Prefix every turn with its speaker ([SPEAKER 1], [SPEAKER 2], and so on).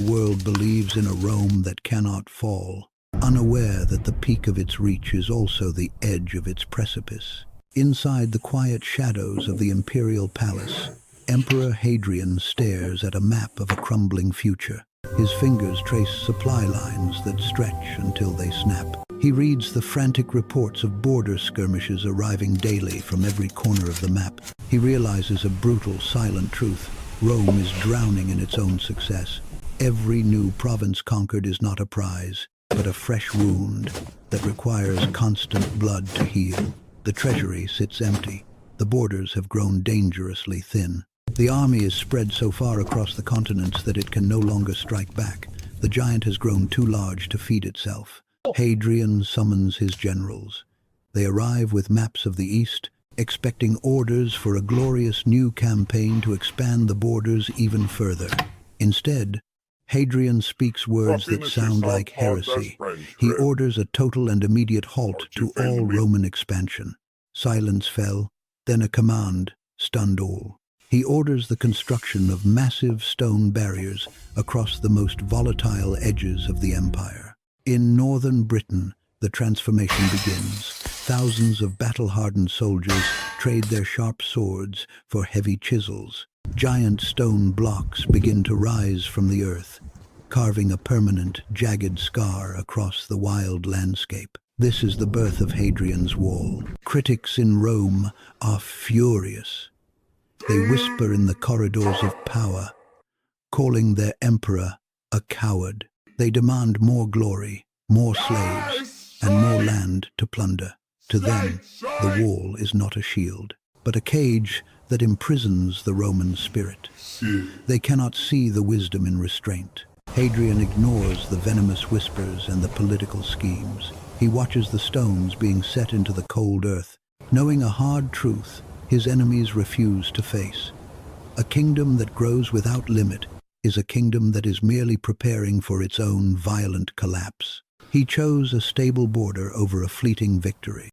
[SPEAKER 1] The world believes in a Rome that cannot fall, unaware that the peak of its reach is also the edge of its precipice. Inside the quiet shadows of the imperial palace, Emperor Hadrian stares at a map of a crumbling future. His fingers trace supply lines that stretch until they snap. He reads the frantic reports of border skirmishes arriving daily from every corner of the map. He realizes a brutal, silent truth. Rome is drowning in its own success. Every new province conquered is not a prize, but a fresh wound that requires constant blood to heal. The treasury sits empty. The borders have grown dangerously thin. The army is spread so far across the continents that it can no longer strike back. The giant has grown too large to feed itself. Hadrian summons his generals. They arrive with maps of the east, expecting orders for a glorious new campaign to expand the borders even further. Instead, Hadrian speaks words that sound like heresy. He orders a total and immediate halt to all Roman expansion. Silence fell, then a command stunned all. He orders the construction of massive stone barriers across the most volatile edges of the empire. In northern Britain, the transformation begins. Thousands of battle-hardened soldiers trade their sharp swords for heavy chisels. Giant stone blocks begin to rise from the earth, carving a permanent, jagged scar across the wild landscape. This is the birth of Hadrian's Wall. Critics in Rome are furious. They whisper in the corridors of power, calling their emperor a coward. They demand more glory, more slaves, and more land to plunder. To them, the wall is not a shield, but a cage that imprisons the Roman spirit. They cannot see the wisdom in restraint. Hadrian ignores the venomous whispers and the political schemes. He watches the stones being set into the cold earth, knowing a hard truth his enemies refuse to face. A kingdom that grows without limit is a kingdom that is merely preparing for its own violent collapse. He chose a stable border over a fleeting victory.